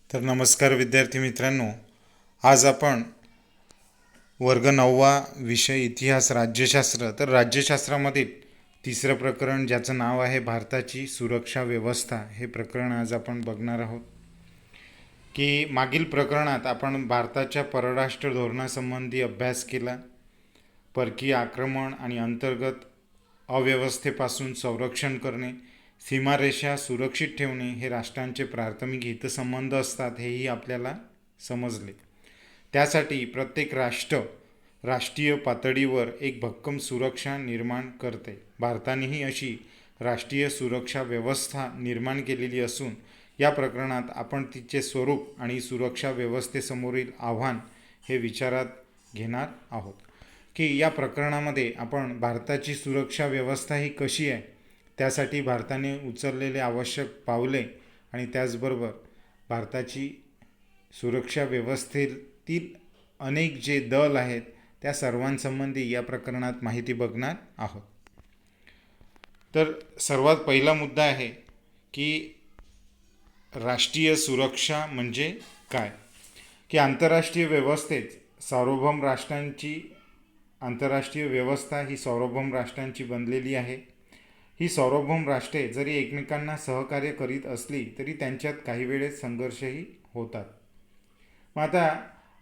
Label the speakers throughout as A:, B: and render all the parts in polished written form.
A: तर नमस्कार विद्यार्थी मित्रांनो, आज आपण वर्ग 9वा विषय इतिहास राज्यशास्त्र. तर राज्यशास्त्रामधील तिसरं प्रकरण ज्याचं नाव आहे भारताची सुरक्षा व्यवस्था, हे प्रकरण आज आपण बघणार आहोत. की मागील प्रकरणात आपण भारताच्या परराष्ट्र धोरणासंबंधी अभ्यास केला. परकीय आक्रमण आणि अंतर्गत अव्यवस्थेपासून संरक्षण करणे, सीमारेषा सुरक्षित ठेवणे हे राष्ट्रांचे प्राथमिक हितसंबंध असतात हेही आपल्याला समजले. त्यासाठी प्रत्येक राष्ट्र राष्ट्रीय पातळीवर एक भक्कम सुरक्षा निर्माण करते. भारतानेही अशी राष्ट्रीय सुरक्षा व्यवस्था निर्माण केलेली असून या प्रकरणात आपण तिचे स्वरूप आणि सुरक्षा व्यवस्थेसमोरील आव्हान हे विचारात घेणार आहोत. की या प्रकरणामध्ये आपण भारताची सुरक्षा व्यवस्था ही कशी आहे, त्यासाठी भारताने उचललेले आवश्यक पावले आणि त्याचबरोबर भारताची सुरक्षा व्यवस्थेतील अनेक जे दल आहेत त्या सर्वांसंबंधी या प्रकरणात माहिती बघणार आहोत. तर सर्वात पहिला मुद्दा आहे की राष्ट्रीय सुरक्षा म्हणजे काय. की आंतरराष्ट्रीय व्यवस्थेत सार्वभौम राष्ट्रांची आंतरराष्ट्रीय व्यवस्था ही सार्वभौम राष्ट्रांची बनलेली आहे. ही सार्वभौम राष्ट्रे जरी एकमेकांना सहकार्य करीत असली तरी त्यांच्यात काही वेळेस संघर्षही होतात. मग आता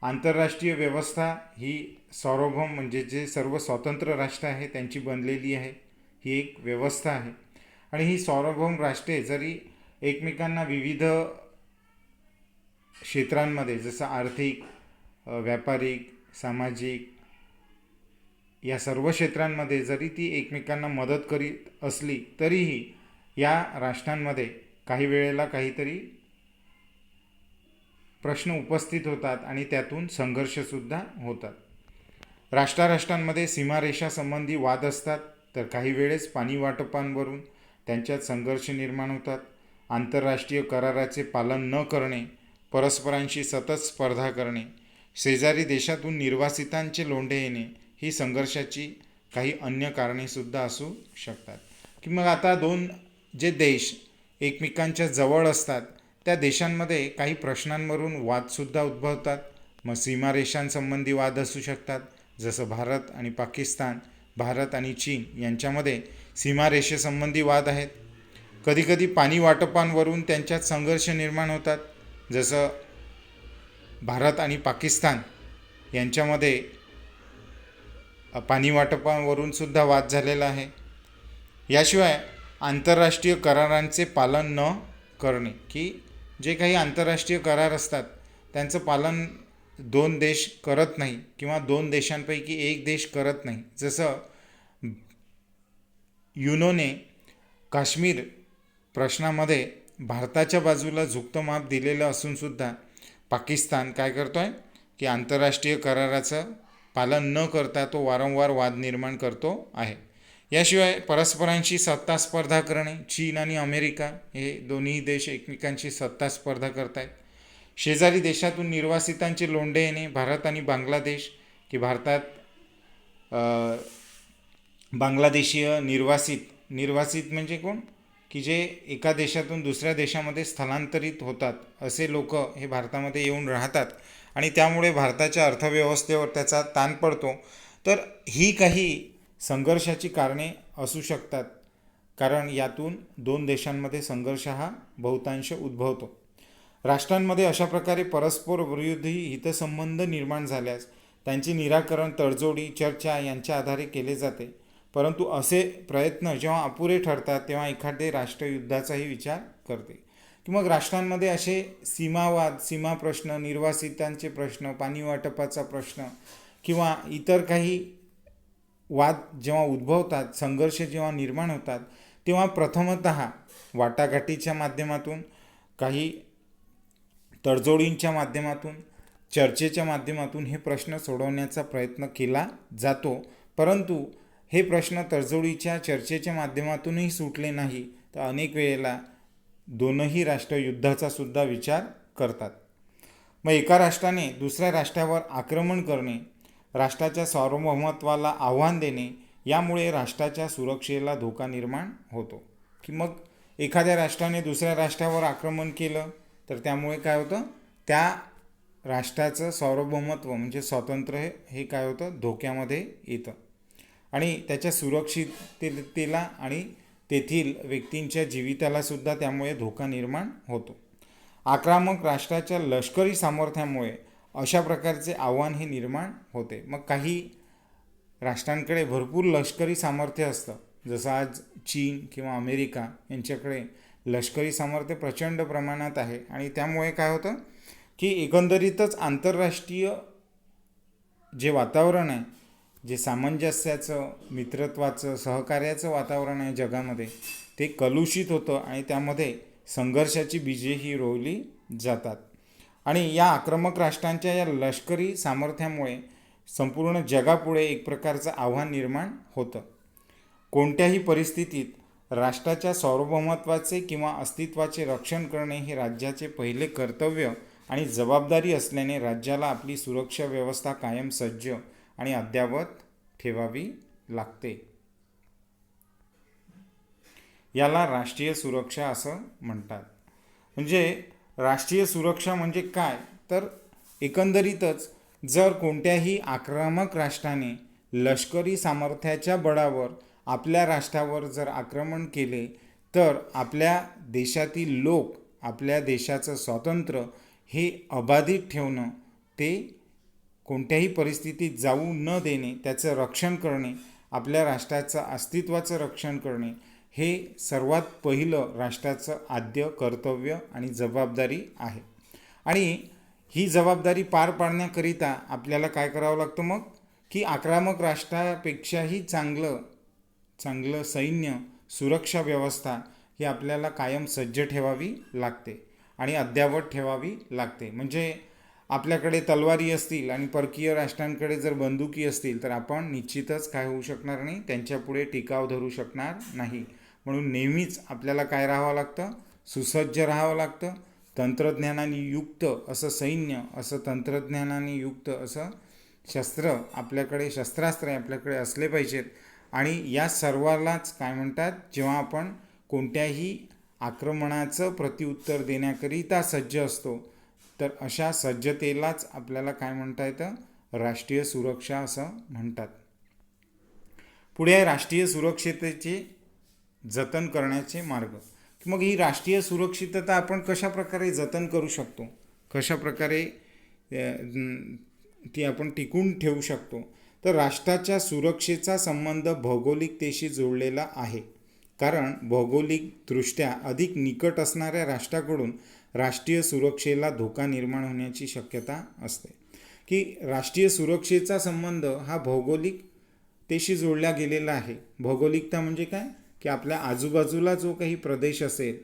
A: आंतरराष्ट्रीय व्यवस्था ही सार्वभौम म्हणजे जे सर्व स्वतंत्र राष्ट्र आहे त्यांची बनलेली आहे. ही एक व्यवस्था आहे आणि ही सार्वभौम राष्ट्रे जरी एकमेकांना विविध क्षेत्रांमध्ये जसं आर्थिक, व्यापारिक, सामाजिक या सर्व क्षेत्रांमध्ये जरी ती एकमेकांना मदत करीत असली तरीही या राष्ट्रांमध्ये काही वेळेला काहीतरी प्रश्न उपस्थित होतात आणि त्यातून संघर्षसुद्धा होतात. राष्ट्रांमध्ये सीमारेषासंबंधी वाद असतात, तर काही वेळेस पाणी वाटपांवरून त्यांच्यात संघर्ष निर्माण होतात. आंतरराष्ट्रीय कराराचे पालन न करणे, परस्परांशी सतत स्पर्धा करणे, शेजारी देशातून निर्वासितांचे लोंढे येणे ही संघर्षाची काही अन्य कारणेसुद्धा असू शकतात. की मग आता दोन जे देश एकमेकांच्या जवळ असतात त्या देशांमध्ये काही प्रश्नांवरून वादसुद्धा उद्भवतात. मग सीमारेषांसंबंधी वाद असू शकतात, जसं भारत आणि पाकिस्तान, भारत आणि चीन यांच्यामध्ये सीमारेषेसंबंधी वाद आहेत. कधीकधी पाणी वाटपांवरून त्यांच्यात संघर्ष निर्माण होतात, जसं भारत आणि पाकिस्तान यांच्यामध्ये पाणी वाटपावरून सुद्धा वाद झालेला आहे. याशिवाय आंतरराष्ट्रीय करारांचे पालन न करणे, की जे काही आंतरराष्ट्रीय करार असतात त्यांचं पालन दोन देश करत नाही किंवा दोन देशांपैकी एक देश करत नाही. जसं युनोने काश्मीर प्रश्नामध्ये भारताच्या बाजूला झुकतं माप दिलेलं असूनसुद्धा पाकिस्तान काय करतो आहे की आंतरराष्ट्रीय कराराचं पालन न करता तो वारंवार वाद निर्माण करतो आहे. याशिवाय परस्परांशी सत्ता स्पर्धा करणे, चीन आणि अमेरिका हे दोन्ही देश एकमेकांशी सत्ता स्पर्धा करत आहेत. शेजारी देशातून निर्वासितांचे लोंढे येणे, भारत आणि बांगलादेश, की भारतात बांगलादेशीय निर्वासित म्हणजे कोण, की जे एका देशातून दुसऱ्या देशामध्ये स्थलांतरित होतात असे लोक हे भारतामध्ये येऊन राहतात आणि त्यामुळे भारताच्या अर्थव्यवस्थेवर त्याचा ताण पडतो. तर ही काही संघर्षाची कारणे असू शकतात, कारण यातून दोन देशांमध्ये संघर्ष हा बहुतांश उद्भवतो. राष्ट्रांमध्ये अशा प्रकारे परस्पर विरोधी हितसंबंध निर्माण झाल्यास त्यांचे निराकरण तडजोडी, चर्चा यांच्या आधारे केले जाते. परंतु असे प्रयत्न जेव्हा अपुरे ठरतात तेव्हा एखादे राष्ट्र युद्धाचाही विचार करते. की मग राष्ट्रांमध्ये असे सीमावाद, सीमा प्रश्न, निर्वासितांचे प्रश्न, पाणी वाटपाचा प्रश्न किंवा इतर काही वाद जेव्हा उद्भवतात, संघर्ष जेव्हा निर्माण होतात, तेव्हा प्रथमतः वाटाघाटीच्या माध्यमातून, काही तडजोडींच्या माध्यमातून, चर्चेच्या माध्यमातून हे प्रश्न सोडवण्याचा प्रयत्न केला जातो. परंतु हे प्रश्न तडजोडीच्या, चर्चेच्या माध्यमातूनही सुटले नाही तर अनेक वेळेला दोनही राष्ट्र युद्धाचा सुद्धा विचार करतात. मग एका राष्ट्राने दुसऱ्या राष्ट्रावर आक्रमण करणे, राष्ट्राच्या सार्वभौमत्वाला आव्हान देणे, यामुळे राष्ट्राच्या सुरक्षेला धोका निर्माण होतो. की मग एखाद्या राष्ट्राने दुसऱ्या राष्ट्रावर आक्रमण केलं तर त्यामुळे काय होतं, त्या राष्ट्राचं सार्वभौमत्व म्हणजे स्वातंत्र्य हे काय होतं, धोक्यामध्ये येतं आणि त्याच्या सुरक्षिततेला आणि तेथील व्यक्तींच्या जीवितालासुद्धा त्यामुळे धोका निर्माण होतो. आक्रमक राष्ट्राच्या लष्करी सामर्थ्यामुळे अशा प्रकारचे आव्हान हे निर्माण होते. मग काही राष्ट्रांकडे भरपूर लष्करी सामर्थ्य असतं, जसं आज चीन किंवा अमेरिका यांच्याकडे लष्करी सामर्थ्य प्रचंड प्रमाणात आहे आणि त्यामुळे काय होतं की एकंदरीतच आंतरराष्ट्रीय जे वातावरण आहे, जे सामंजस्याचं, मित्रत्वाचं, सहकार्याचं वातावरण आहे जगामध्ये, ते कलुषित होतं आणि त्यामध्ये संघर्षाची बीजे ही रोवली जातात. आणि या आक्रमक राष्ट्रांच्या या लष्करी सामर्थ्यामुळे संपूर्ण जगापुढे एक प्रकारचं आव्हान निर्माण होतं. कोणत्याही परिस्थितीत राष्ट्राच्या सार्वभौमत्वाचे किंवा अस्तित्वाचे रक्षण करणे हे राज्याचे पहिले कर्तव्य आणि जबाबदारी असल्याने राज्याला आपली सुरक्षा व्यवस्था कायम सज्ज आणि अद्ययावत ठेवावी लागते. याला राष्ट्रीय सुरक्षा असं म्हणतात. म्हणजे राष्ट्रीय सुरक्षा म्हणजे काय, तर एकंदरीतच जर कोणत्याही आक्रमक राष्ट्राने लष्करी सामर्थ्याच्या बळावर आपल्या राष्ट्रावर जर आक्रमण केले तर आपल्या देशातील लोक, आपल्या देशाचं स्वातंत्र्य हे अबाधित ठेवणं, ते कोणत्याही परिस्थितीत जाऊ न देणे, त्याचं रक्षण करणे, आपल्या राष्ट्राचं अस्तित्वाचं रक्षण करणे हे सर्वात पहिलं राष्ट्राचं आद्य कर्तव्य आणि जबाबदारी आहे. आणि ही जबाबदारी पार पाडण्याकरिता आपल्याला काय करावं लागतं मग, की आक्रमक राष्ट्रापेक्षाही चांगलं सैन्य, सुरक्षा व्यवस्था ही आपल्याला कायम सज्ज ठेवावी लागते आणि अद्ययावत ठेवावी लागते. म्हणजे आपल्याकडे तलवारी असतील आणि परकीय राष्ट्रांकडे जर बंदुकी असतील तर आपण निश्चितच काय होऊ शकणार नाही, त्यांच्यापुढे टिकाव धरू शकणार नाही. म्हणून नेहमीच आपल्याला काय राहावं लागतं, सुसज्ज राहावं लागतं. तंत्रज्ञानाने युक्त असं सैन्य, असं तंत्रज्ञानाने युक्त असं शस्त्रास्त्र आपल्याकडे असले पाहिजेत. आणि या सर्वालाच काय म्हणतात, जेव्हा आपण कोणत्याही आक्रमणाचं प्रत्युत्तर देण्याकरिता सज्ज असतो तर अशा सज्जतेलाच आपल्याला काय म्हणता येतं, राष्ट्रीय सुरक्षा असं म्हणतात. पुढे आहे राष्ट्रीय सुरक्षिततेचे जतन करण्याचे मार्ग. मग ही राष्ट्रीय सुरक्षितता आपण कशा प्रकारे जतन करू शकतो, कशा प्रकारे ती आपण टिकून ठेवू शकतो, तर राष्ट्राच्या सुरक्षेचा संबंध भौगोलिकतेशी जोडलेला आहे. कारण भौगोलिकदृष्ट्या अधिक निकट असणाऱ्या राष्ट्राकडून राष्ट्रीय सुरक्षेला धोका निर्माण होण्याची शक्यता असते. की राष्ट्रीय सुरक्षेचा संबंध हा भौगोलिकतेशी जोडला गेलेला आहे. भौगोलिकता म्हणजे काय, की आपल्या आजूबाजूला जो काही प्रदेश असेल,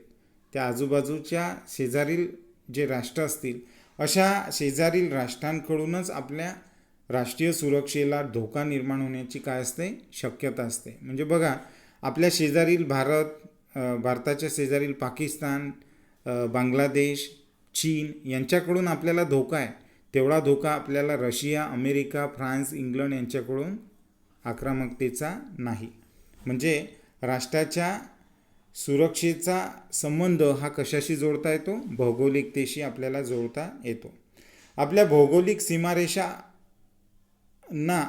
A: त्या आजूबाजूच्या शेजारील जे राष्ट्र असतील, अशा शेजारील राष्ट्रांकडूनच आपल्या राष्ट्रीय सुरक्षेला धोका निर्माण होण्याची काय असते, शक्यता असते. म्हणजे बघा, आपल्या शेजारील भारताच्या शेजारील पाकिस्तान, बांगलादेश, चीन यांच्याकडून आपल्याला धोका आहे, तेवढा धोका आपल्याला रशिया, अमेरिका, फ्रान्स, इंग्लंड यांच्याकडून आक्रमकतेचा नाही. म्हणजे राष्ट्राच्या सुरक्षेचा संबंध हा कशाशी जोडता येतो, भौगोलिकतेशी आपल्याला जोडता येतो. आपल्या भौगोलिक सीमारेषांना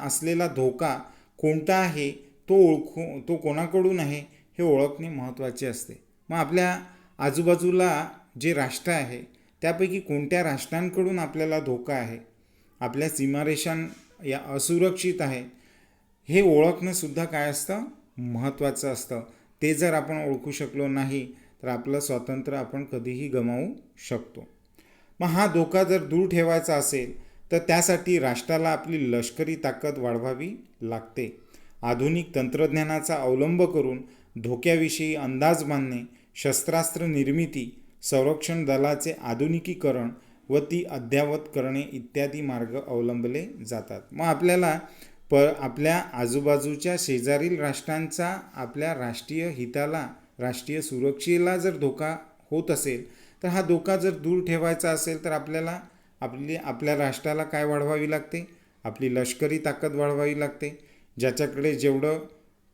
A: असलेला धोका कोणता आहे तो कोणाकडून आहे हे ओळखणे महत्त्वाचे असते. मग आपल्या आजूबाजूला जे राष्ट्र आहे त्यापैकी कोणत्या राष्ट्रांकडून आपल्याला धोका आहे, आपल्या सीमारेषा या असुरक्षित आहेत, हे ओळखणंसुद्धा काय असतं, महत्त्वाचं असतं. ते जर आपण ओळखू शकलो नाही तर आपलं स्वातंत्र्य आपण कधीही गमावू शकतो. मग हा धोका जर दूर ठेवायचा असेल तर त्यासाठी राष्ट्राला आपली लष्करी ताकद वाढवावी लागते. आधुनिक तंत्रज्ञानाचा अवलंब करून धोक्याविषयी अंदाज बांधणे, शस्त्रास्त्र निर्मिती, संरक्षण दलाचे आधुनिकीकरण व ती अद्ययावत करणे इत्यादी मार्ग अवलंबले जातात. मग आपल्याला आपल्या आजूबाजूच्या शेजारील राष्ट्रांचा आपल्या राष्ट्रीय हिताला, राष्ट्रीय सुरक्षेला जर धोका होत असेल तर हा धोका जर दूर ठेवायचा असेल तर आपल्याला आपल्या राष्ट्राला काय वाढवावी लागते, आपली लष्करी ताकद वाढवावी लागते. ज्याच्याकडे जेवढं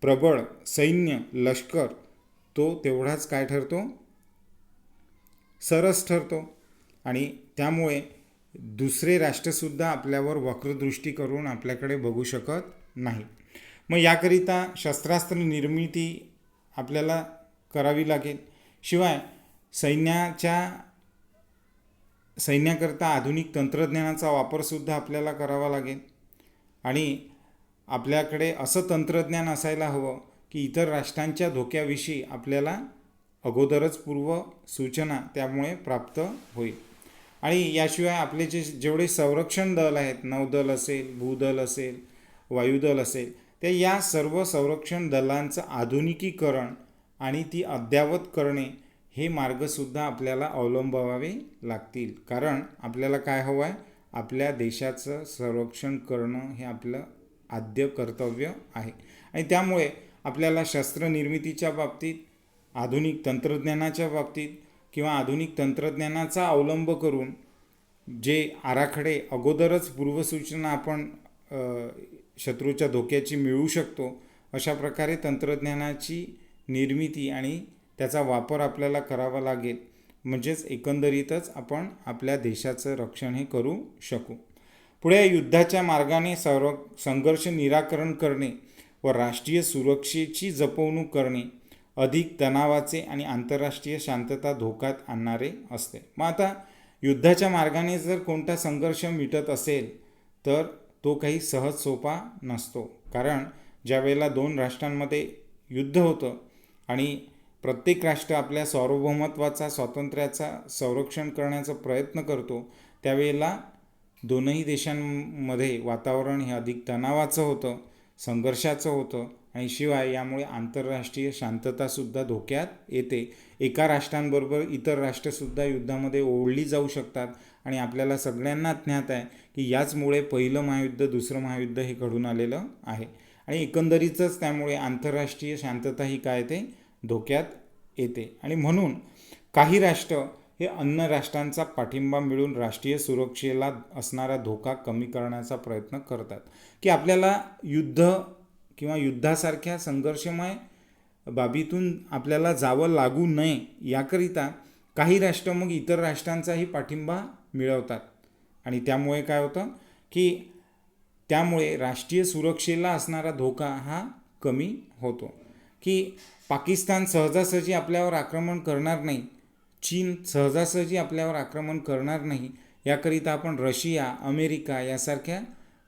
A: प्रबळ सैन्य, लष्कर, तो तेवढाच काय ठरतो, सरस ठरतो. आणि त्यामुळे दुसरे राष्ट्रसुद्धा आपल्यावर वक्रदृष्टी करून आपल्याकडे बघू शकत नाही. मग याकरिता शस्त्रास्त्र निर्मिती आपल्याला करावी लागेल. शिवाय सैन्याकरता आधुनिक तंत्रज्ञानाचा वापरसुद्धा आपल्याला करावा लागेल. आणि आपल्याकडे असं तंत्रज्ञान असायला हवं की इतर राष्ट्रांच्या धोक्याविषयी आपल्याला अगोदरच पूर्व सूचना त्यामुळे प्राप्त होईल. आणि याशिवाय आपले जेवढे संरक्षण दल आहेत, नौदल असेल, भूदल असेल, वायुदल असेल, ते या सर्व संरक्षण दलांचं आधुनिकीकरण आणि ती अद्ययावत करणे हे मार्गसुद्धा आपल्याला अवलंबावे लागतील. कारण आपल्याला काय हवं आहे, आपल्या देशाचं संरक्षण करणं हे आपलं आद्य कर्तव्य आहे. आणि त्यामुळे आपल्याला शस्त्रनिर्मितीच्या बाबतीत, आधुनिक तंत्रज्ञानाच्या बाबतीत किंवा आधुनिक तंत्रज्ञानाचा अवलंब करून जे आराखडे अगोदरच पूर्वसूचना आपण शत्रूच्या धोक्याची मिळवू शकतो, अशा प्रकारे तंत्रज्ञानाची निर्मिती आणि त्याचा वापर आपल्याला करावा लागेल. म्हणजेच एकंदरीतच आपण आपल्या देशाचं रक्षण हे करू शकू. पुढे युद्धाच्या मार्गाने संघर्ष निराकरण करणे व राष्ट्रीय सुरक्षेची जपवणूक करणे अधिक तणावाचे आणि आंतरराष्ट्रीय शांतता धोक्यात आणणारे असते. मग आता युद्धाच्या मार्गाने जर कोणता संघर्ष मिटत असेल तर तो काही सहज सोपा नसतो. कारण ज्या वेळेला दोन राष्ट्रांमध्ये युद्ध होतं आणि प्रत्येक राष्ट्र आपल्या सार्वभौमत्वाचा, स्वातंत्र्याचा संरक्षण करण्याचा प्रयत्न करतो, त्यावेळेला दोनही देशांमध्ये वातावरण हे अधिक तणावाचं होतं, संघर्षाचं होतं. आणि शिवाय यामुळे आंतरराष्ट्रीय शांततासुद्धा धोक्यात येते. एका राष्ट्रांबरोबर इतर राष्ट्रसुद्धा युद्धामध्ये ओढली जाऊ शकतात. आणि आपल्याला सगळ्यांना ज्ञात आहे की याचमुळे पहिलं महायुद्ध, दुसरं महायुद्ध हे घडून आलेलं आहे. आणि एकंदरीतच त्यामुळे आंतरराष्ट्रीय शांतता ही काय ते धोक्यात येते. आणि म्हणून काही राष्ट्र हे अन्य राष्ट्रांचा पाठिंबा मिळून राष्ट्रीय सुरक्षेला असणारा धोका कमी करण्याचा प्रयत्न करतात. की आपल्याला युद्ध किंवा युद्धासारख्या संघर्षमय बाबीतून आपल्याला जावं लागू नये याकरिता काही राष्ट्र मग इतर राष्ट्रांचाही पाठिंबा मिळवतात. आणि त्यामुळे काय होतं की त्यामुळे राष्ट्रीय सुरक्षेला असणारा धोका हा कमी होतो. की पाकिस्तान सहजासहजी आपल्यावर आक्रमण करणार नाही, चीन सहजासहजी आपल्यावर आक्रमण करणार नाही, याकरिता आपण रशिया, अमेरिका यासारख्या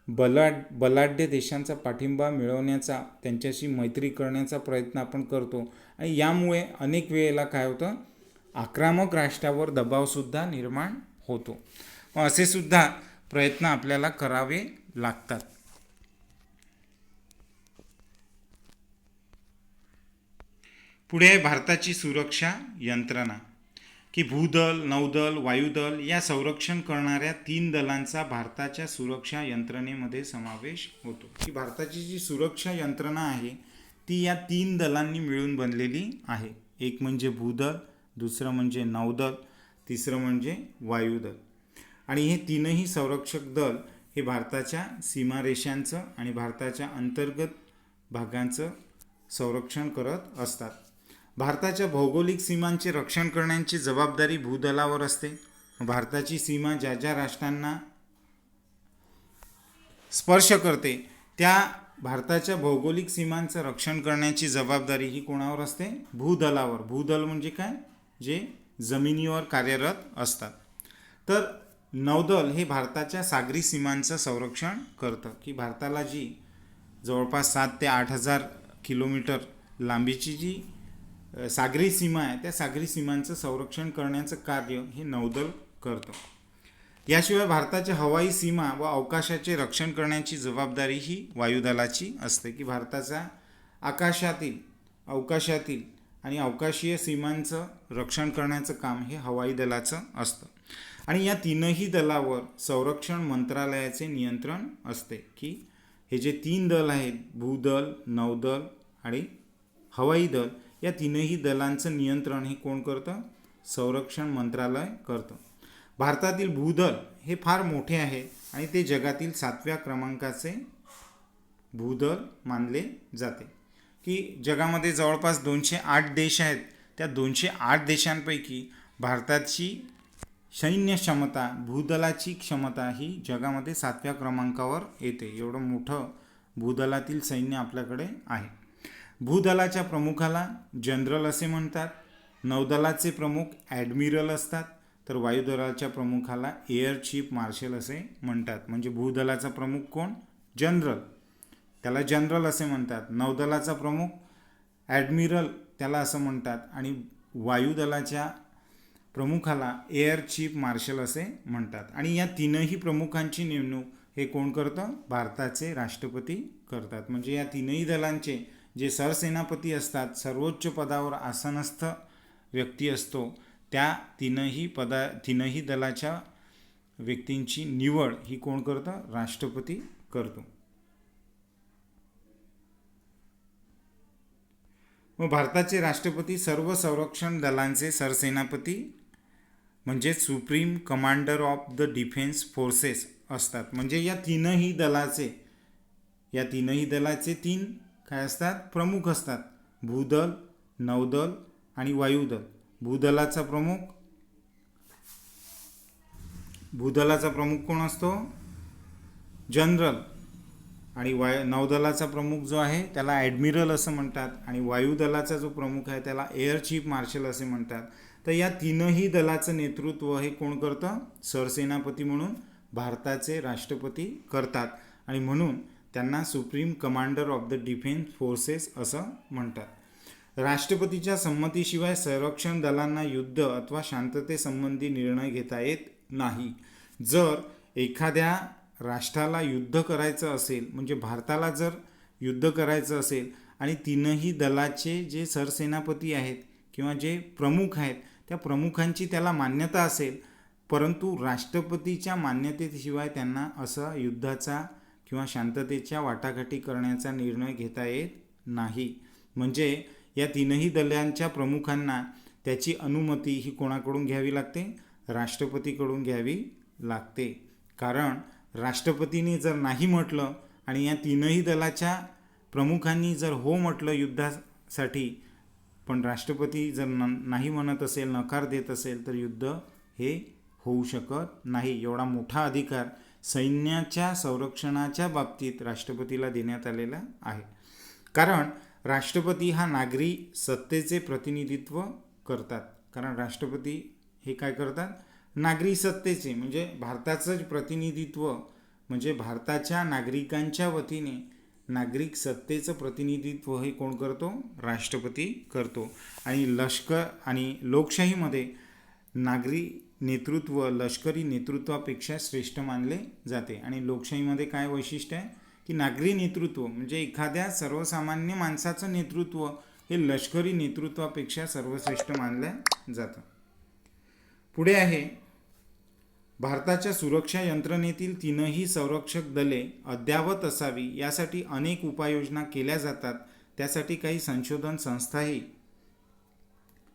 A: बलाढ्य देशांचा पाठिंबा मिळवण्याचा, त्यांच्याशी मैत्री करण्याचा प्रयत्न आपण करतो. आणि यामुळे अनेक वेळेला काय होतं, आक्रमक राष्ट्रावर दबावसुद्धा निर्माण होतो. असे सुद्धा प्रयत्न आपल्याला करावे लागतात. पुढे आहे भारताची सुरक्षा यंत्रणा. की भूदल, नौदल, वायुदल या संरक्षण करणाऱ्या 3 दलांचा भारताच्या सुरक्षा यंत्रणेमध्ये समावेश होतो. की भारताची जी सुरक्षा यंत्रणा आहे ती या 3 दलांनी मिळून बनलेली आहे. एक म्हणजे भूदल, दुसरं म्हणजे नौदल, तिसरं म्हणजे वायुदल. आणि हे तीनही संरक्षक दल हे भारताच्या सीमारेषांचं आणि भारताच्या अंतर्गत भागांचं संरक्षण करत असतात. भारताच्या भौगोलिक सीमांचे रक्षण करण्याची जबाबदारी भूदलावर असते. भारताची सीमा ज्या ज्या राष्ट्रांना स्पर्श करते त्या भारताच्या भौगोलिक सीमांचं रक्षण करण्याची जबाबदारी ही कोणावर असते? भूदलावर. भूदल म्हणजे काय? जे जमिनीवर कार्यरत असतात. तर नौदल हे भारताच्या सागरी सीमांचं संरक्षण करतं. की भारताला जी जवळपास 7 ते 8,000 किलोमीटर लांबीची जी सागरी सीमा आहे त्या सागरी सीमांचं संरक्षण करण्याचं कार्य हे नौदल करतं. याशिवाय भारताच्या हवाई सीमा व अवकाशाचे रक्षण करण्याची जबाबदारी ही वायुदलाची असते. की भारताचा अवकाशातील आणि अवकाशीय सीमांचं रक्षण करण्याचं काम हे हवाई दलाचं असतं. आणि या तीनही दलावर संरक्षण मंत्रालयाचे नियंत्रण असते. की हे जे 3 दल आहेत, भूदल, नौदल आणि हवाई दल, या तीनही दलांचं नियंत्रण हे कोण करतं? संरक्षण मंत्रालय करतं. भारतातील भूदल हे फार मोठे आहे आणि ते जगातील 7व्या क्रमांकाचे भूदल मानले जाते. की जगामध्ये जवळपास 208 देश आहेत. त्या 208 देशांपैकी भारताची सैन्य क्षमता, भूदलाची क्षमता ही जगामध्ये 7व्या क्रमांकावर येते. एवढं मोठं भूदलातील सैन्य आपल्याकडे आहे. भूदलाच्या प्रमुखाला जनरल असे म्हणतात. नौदलाचे प्रमुख ॲडमिरल असतात. तर वायुदलाच्या प्रमुखाला एअर चीफ मार्शल असे म्हणतात. म्हणजे भूदलाचा प्रमुख कोण? जनरल, त्याला जनरल असे म्हणतात. नौदलाचा प्रमुख ॲडमिरल, त्याला असं म्हणतात. आणि वायुदलाच्या प्रमुखाला एअर चीफ मार्शल असे म्हणतात. आणि या तीनही प्रमुखांची नेमणूक हे कोण करतं? भारताचे राष्ट्रपती करतात. म्हणजे या तीनही दलांचे जे सरसेनापती असतात, सर्वोच्च पदावर आसनस्थ व्यक्ती असतो, त्या तीनही दलाच्या व्यक्तींची निवड ही कोण करतं? राष्ट्रपती करतो. मग भारताचे राष्ट्रपती सर्व संरक्षण दलांचे सरसेनापती म्हणजे supreme commander of the defence forces असतात. म्हणजे या तीनही दलाचे तीन काय असतात? प्रमुख असतात. भूदल, नौदल आणि वायुदल. भूदलाचा प्रमुख कोण असतो? जनरल. आणि नौदलाचा प्रमुख जो आहे त्याला ॲडमिरल असं म्हणतात. आणि वायुदलाचा जो प्रमुख आहे त्याला एअर चीफ मार्शल असे म्हणतात. तर या तीनही दलाचं नेतृत्व हे कोण करतं? सरसेनापती म्हणून भारताचे राष्ट्रपती करतात. आणि म्हणून त्यांना supreme commander of the defence forces असं म्हणतात. राष्ट्रपतीच्या संमतीशिवाय संरक्षण दलांना युद्ध अथवा शांततेसंबंधी निर्णय घेता येत नाही. जर एखाद्या राष्ट्राला युद्ध करायचं असेल, म्हणजे भारताला जर युद्ध करायचं असेल आणि तीनही दलाचे जे सरसेनापती आहेत किंवा जे प्रमुख आहेत त्या प्रमुखांची त्याला मान्यता असेल, परंतु राष्ट्रपतीच्या मान्यतेशिवाय त्यांना असं युद्धाचा किंवा शांततेच्या वाटाघाटी करण्याचा निर्णय घेता येत नाही. म्हणजे या तीनही दलांच्या प्रमुखांना त्याची अनुमती ही कोणाकडून घ्यावी लागते? राष्ट्रपतीकडून घ्यावी लागते. कारण राष्ट्रपतीने जर नाही म्हटलं आणि या तीनही दलाच्या प्रमुखांनी जर हो म्हटलं युद्धासाठी, पण राष्ट्रपती जर नाही म्हणत असेल, नकार देत असेल, तर युद्ध हे होऊ शकत नाही. एवढा मोठा अधिकार सैन्याच्या संरक्षणाच्या बाबतीत राष्ट्रपतीला देण्यात आलेला आहे. कारण राष्ट्रपती हा नागरी सत्तेचे प्रतिनिधित्व करतात. कारण राष्ट्रपती हे काय करतात? नागरी सत्तेचे, म्हणजे भारताचं प्रतिनिधित्व, म्हणजे भारताच्या नागरिकांच्या वतीने नागरिक सत्तेचं प्रतिनिधित्व हे कोण करतो? राष्ट्रपती करतो. आणि लष्कर आणि लोकशाहीमध्ये नागरी नेतृत्व लष्करी नेतृत्वापेक्षा श्रेष्ठ मानले जाते. आणि लोकशाहीमध्ये काय वैशिष्ट्य आहे की नागरी नेतृत्व म्हणजे एखाद्या सर्वसामान्य माणसाचं नेतृत्व हे लष्करी नेतृत्वापेक्षा सर्वश्रेष्ठ मानलं जातं. पुढे आहे, भारताच्या सुरक्षा यंत्रणेतील तीनही संरक्षक दले अद्ययावत असावी यासाठी अनेक उपाययोजना केल्या जातात. त्यासाठी काही संशोधन संस्थाही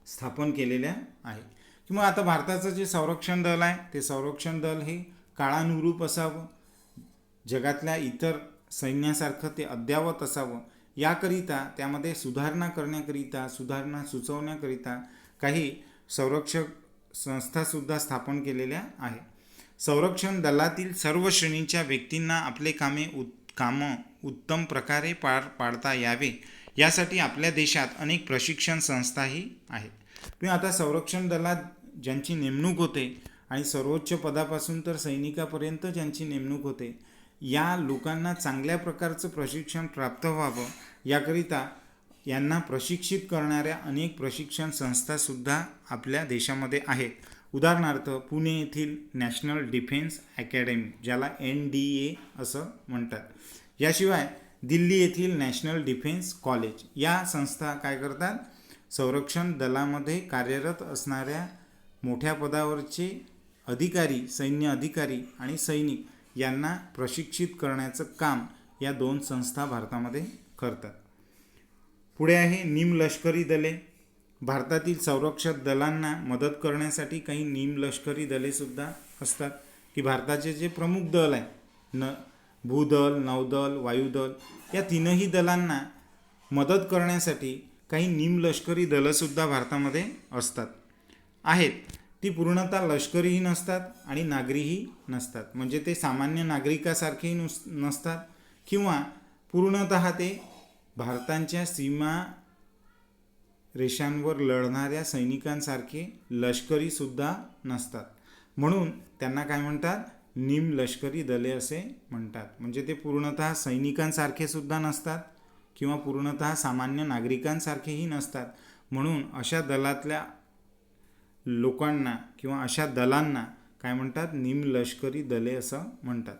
A: स्थापन केलेल्या आहेत. किंवा आता भारताचं जे संरक्षण दल आहे ते संरक्षण दल हे काळानुरूप असावं, जगातल्या इतर सैन्यासारखं ते अद्ययावत असावं, याकरिता त्यामध्ये सुधारणा सुचवण्याकरिता काही संरक्षक संस्थासुद्धा स्थापन केलेल्या आहे. संरक्षण दलातील सर्व श्रेणीच्या व्यक्तींना आपले कामं उत्तम प्रकारे पार पाडता यावे यासाठी आपल्या देशात अनेक प्रशिक्षण संस्थाही आहेत. किंवा आता संरक्षण दलात ज्यांची नेमणूक होते आणि सर्वोच्च पदापासून तर सैनिकापर्यंत ज्यांची नेमणूक होते, या लोकांना चांगल्या प्रकारचं प्रशिक्षण प्राप्त व्हावं याकरिता यांना प्रशिक्षित करणाऱ्या अनेक प्रशिक्षण संस्थासुद्धा आपल्या देशामध्ये आहेत. उदाहरणार्थ पुणे येथील नॅशनल डिफेन्स अकॅडमी, ज्याला NDA असं म्हणतात. याशिवाय दिल्ली येथील नॅशनल डिफेन्स कॉलेज, या संस्था काय करतात? संरक्षण दलामध्ये कार्यरत असणाऱ्या मोठ्या पदावरचे अधिकारी, सैन्य अधिकारी आणि सैनिक यांना प्रशिक्षित करण्याचं काम या दोन संस्था भारतामध्ये करतात. पुढे आहे निमलष्करी दले. भारतातील संरक्षक दलांना मदत करण्यासाठी काही निमलष्करी दलेसुद्धा असतात. की भारताचे जे प्रमुख दल आहे भूदल, नौदल, वायुदल, या तीनही दलांना मदत करण्यासाठी काही निमलष्करी दलंसुद्धा भारतामध्ये आहेत. ती पूर्णतः लष्करीही नसतात आणि नागरीही नसतात. म्हणजे ते सामान्य नागरिकासारखेही नसतात किंवा पूर्णतः ते भारताच्या सीमा रेषांवर लढणाऱ्या सैनिकांसारखे लष्करीसुद्धा नसतात. म्हणून त्यांना काय म्हणतात, निमलष्करी दले असे म्हणतात. म्हणजे ते पूर्णतः सैनिकांसारखे सुद्धा नसतात किंवा पूर्णतः सामान्य नागरिकांसारखेही नसतात. म्हणून अशा दलातल्या लोकांना किंवा अशा दलांना काय म्हणतात, निमलष्करी दले असं म्हणतात.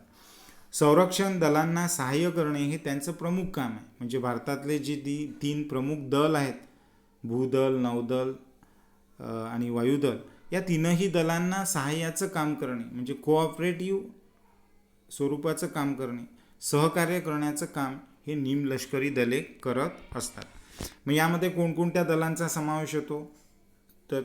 A: संरक्षण दलांना सहाय्य करणे हे त्यांचं प्रमुख काम आहे. म्हणजे भारतातले जे 3 प्रमुख दल आहेत, भूदल, नौदल आणि वायुदल, या तीनही दलांना सहाय्याचं काम करणे म्हणजे कोऑपरेटिव्ह स्वरूपाचं काम करणे, सहकार्य करण्याचं काम हे निमलष्करी दले करत असतात. मग यामध्ये कोणकोणत्या दलांचा समावेश होतो, तर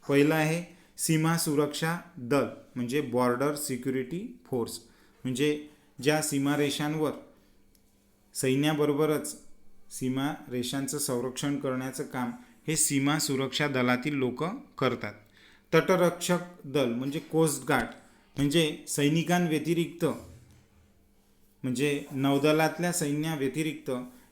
A: पहिलं आहे सीमा सुरक्षा दल म्हणजे बॉर्डर सिक्युरिटी फोर्स. म्हणजे ज्या सीमारेषांवर सैन्याबरोबरच सीमारेषांचं संरक्षण करण्याचं काम हे सीमा सुरक्षा दलातील लोक करतात. तटरक्षक दल म्हणजे कोस्ट गार्ड, म्हणजे सैनिकांव्यतिरिक्त म्हणजे नौदलातल्या सैन्याव्यतिरिक्त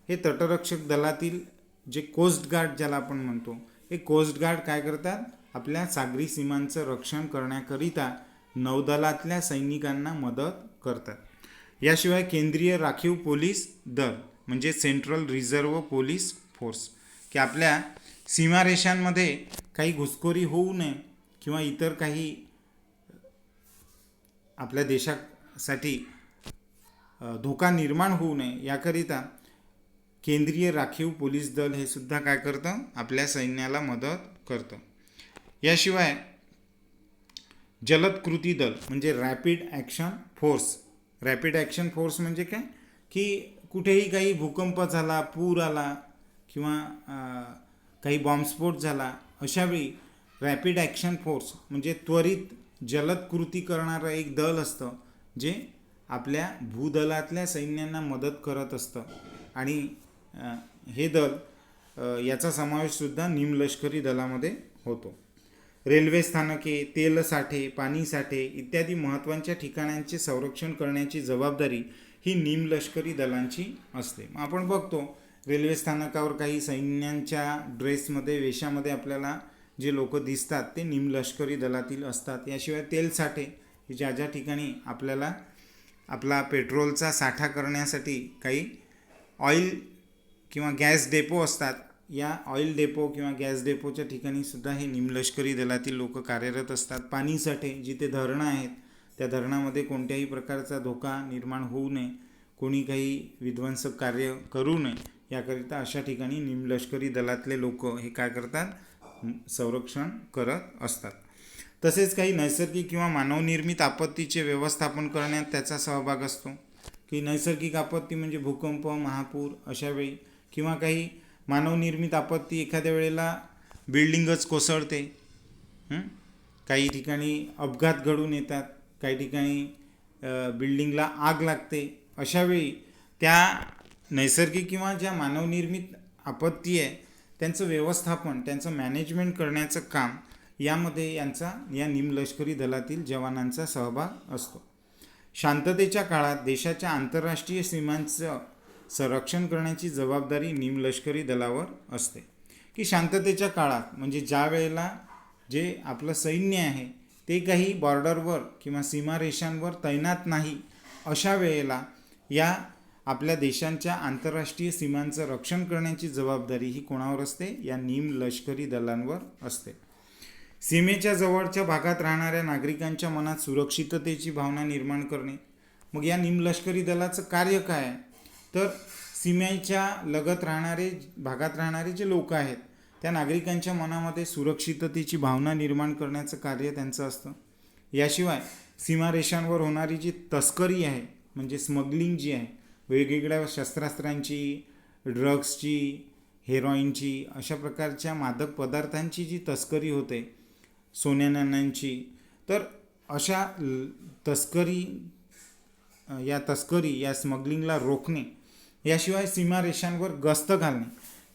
A: हे तटरक्षक दलातील जे कोस्ट गार्ड ज्याला आपण म्हणतो, हे कोस्ट गार्ड काय करतात, आपल्या सागरी सीमांचं रक्षण करण्याकरिता नौदलातल्या सैनिकांना मदत करतात. याशिवाय केंद्रीय राखीव पोलीस दल म्हणजे सेंट्रल रिझर्व्ह पोलीस फोर्स, की आपल्या सीमारेषांमध्ये काही घुसखोरी होऊ नये किंवा इतर काही आपल्या देशासाठी धोका निर्माण होऊ नये याकरिता केंद्रीय राखीव पोलीस दल हे सुद्धा काय करतं, आपल्या सैन्याला मदत करतं. याशिवाय जलद कृती दल म्हणजे rapid action force. Rapid action force म्हणजे काय, की कुठेही काही भूकंप झाला, पूर आला किंवा काही बॉम्बस्फोट झाला, अशावेळी रॅपिड ॲक्शन फोर्स म्हणजे त्वरित जलद कृती करणारं एक दल असतं जे आपल्या भूदलातल्या सैन्यांना मदत करत असतं. आणि हे दल याचा समावेशसुद्धा निमलष्करी दलामध्ये होतो. रेल्वे स्थानके, तेलसाठे, पाणीसाठे इत्यादी महत्त्वाच्या ठिकाणांचे संरक्षण करण्याची जबाबदारी ही निमलष्करी दलांची असते. आपण बघतो रेल्वे स्थानकावर काही सैन्यांच्या ड्रेसमध्ये, वेशामध्ये आपल्याला जे लोक दिसतात ते निमलष्करी दलातील असतात. याशिवाय तेलसाठे, ज्या ज्या ठिकाणी आपल्याला आपला पेट्रोलचा साठा करण्यासाठी काही ऑइल किंवा गॅस डेपो असतात, या ऑइल डेपो किंवा गॅस डेपोच्या ठिकाणी सुद्धा हे निमलष्करी दलातील लोक कार्यरत असतात. पाणीसाठे, जिथे धरणं आहेत त्या धरणामध्ये कोणत्याही प्रकारचा धोका निर्माण होऊ नये, कोणी काही विध्वंसक कार्य करू नये याकरिता अशा ठिकाणी निमलष्करी दलातले लोक हे काय करतात, संरक्षण करत असतात. तसेच काही नैसर्गिक किंवा मानवनिर्मित आपत्तीचे व्यवस्थापन करण्यात त्याचा सहभाग असतो. की नैसर्गिक आपत्ती म्हणजे भूकंप, महापूर अशावेळी, किंवा काही मानवनिर्मित आपत्ती, एखाद्या वेळेला बिल्डिंगच कोसळते, काही ठिकाणी अपघात घडून येतात, काही ठिकाणी बिल्डिंगला आग लागते. अशावेळी त्या नैसर्गिक किंवा ज्या मानवनिर्मित आपत्ती आहे त्यांचं व्यवस्थापन, त्यांचं मॅनेजमेंट करण्याचं काम यामध्ये या निमलष्करी दलातील जवानांचा सहभाग असतो. शांततेच्या काळात देशाच्या आंतरराष्ट्रीय सीमांचं संरक्षण करण्याची जबाबदारी निमलष्करी दलावर असते. की शांततेच्या काळात म्हणजे ज्या वेळेला जे आपलं सैन्य आहे ते काही बॉर्डरवर किंवा सीमारेषांवर तैनात नाही, अशा वेळेला या आपल्या देशांच्या आंतरराष्ट्रीय सीमांचं रक्षण करण्याची जबाबदारी ही कोणावर असते, या निमलष्करी दलांवर असते. सीमेच्या जवळच्या भागात राहणाऱ्या नागरिकांच्या मनात सुरक्षिततेची भावना निर्माण करणे. मग या निमलष्करी दलाचं कार्य काय आहे, तर सीमेच्या लगत भागात राहणारे जे लोक आहेत त्या नागरिकांच्या मनामध्ये सुरक्षिततेची भावना निर्माण करण्याचं कार्य त्यांचं असतं. याशिवाय सीमारेषांवर होणारी जी तस्करी आहे म्हणजे स्मगलिंग जी आहे, वेगवेगळ्या शस्त्रास्त्रांची, ड्रग्सची, हेरॉईनची, अशा प्रकारच्या मादक पदार्थांची जी तस्करी होते, सोन्या नाण्यांची, तर अशा तस्करी या स्मगलिंगला रोखणे. याशिवाय सीमारेषांवर गस्त घालणे,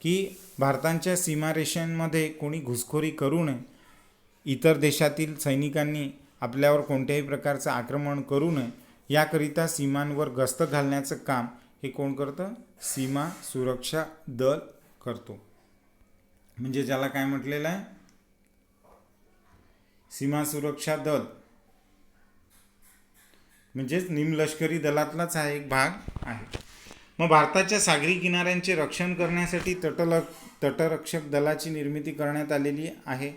A: की भारताच्या सीमारेषांमध्ये कोणी घुसखोरी करू नये इतर देशातील सैनिकांनी आपल्यावर कोणत्याही प्रकारचं आक्रमण करू नये याकरिता सीमांवर गस्त घालण्याचं काम हे कोण करतं? सीमा सुरक्षा दल करतो. म्हणजे ज्याला काय म्हटलेलं आहे? सीमा सुरक्षा दल म्हणजेच निमलष्करी दलातलाच हा एक भाग आहे. मग भारताच्या सागरी किनाऱ्यांचे रक्षण करण्यासाठी तटरक्षक दलाची निर्मिती करण्यात आलेली आहे.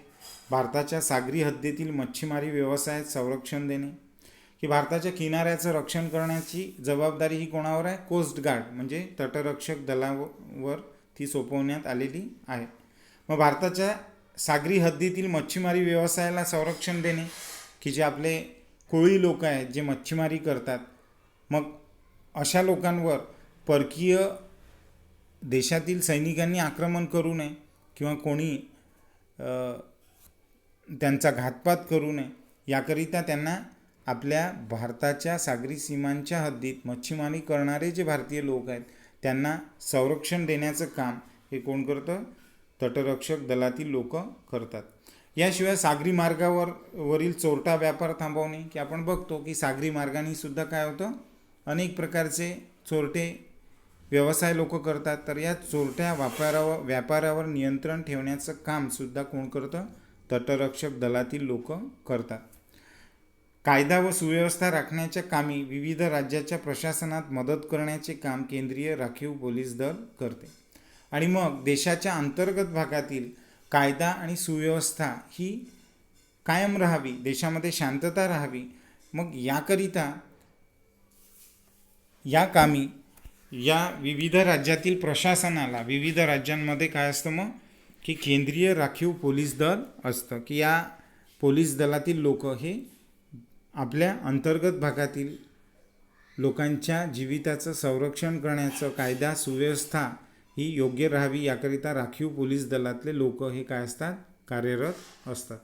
A: भारताच्या सागरी हद्दीतील मच्छीमारी व्यवसायात संरक्षण देणे, की भारताच्या किनाऱ्याचं रक्षण करण्याची जबाबदारी ही कोणावर आहे? कोस्ट गार्ड म्हणजे तटरक्षक दलावर ती सोपवण्यात आलेली आहे. मग भारताच्या सागरी हद्दीतील मच्छीमारी व्यवसायाला संरक्षण देणे, की जे आपले कोळी लोक आहेत जे मच्छीमारी करतात, मग अशा लोकांवर परकीय देशातील सैनिकांनी आक्रमण करू नये किंवा कोणी त्यांचा घातपात करू नये याकरिता त्यांना आपल्या भारताच्या सागरी सीमांच्या हद्दीत मच्छीमारी करणारे जे भारतीय लोक आहेत त्यांना संरक्षण देण्याचं काम हे कोण करतं? तटरक्षक दलातील लोक करतात. याशिवाय सागरी मार्गावरील चोरटा व्यापार थांबवणे, की आपण बघतो की सागरी मार्गाने सुद्धा काय होतं? अनेक प्रकारचे चोरटे व्यवसाय लोक करतात. तर या चोरट्या व्यापारावर नियंत्रण ठेवण्याचं काम सुद्धा कोण करतं? तटरक्षक दलातील लोक करतात. कायदा व सुव्यवस्था राखण्याच्या कामी विविध राज्याच्या प्रशासनात मदत करण्याचे काम केंद्रीय राखीव पोलीस दल करते. आणि मग देशाच्या अंतर्गत भागातील कायदा आणि सुव्यवस्था ही कायम राहावी, देशामध्ये शांतता राहावी, मग याकरिता या कामी या विविध राज्यातील प्रशासनाला, विविध राज्यांमध्ये काय असतं मग, की केंद्रीय राखीव पोलीस दल असतं, की या पोलीस दलातील लोक हे आपल्या अंतर्गत भागातील लोकांच्या जीविताचं संरक्षण करण्याचं, कायदा सुव्यवस्था ही योग्य राहावी याकरिता राखीव पोलीस दलातले लोक हे काय असतात? कार्यरत असतात.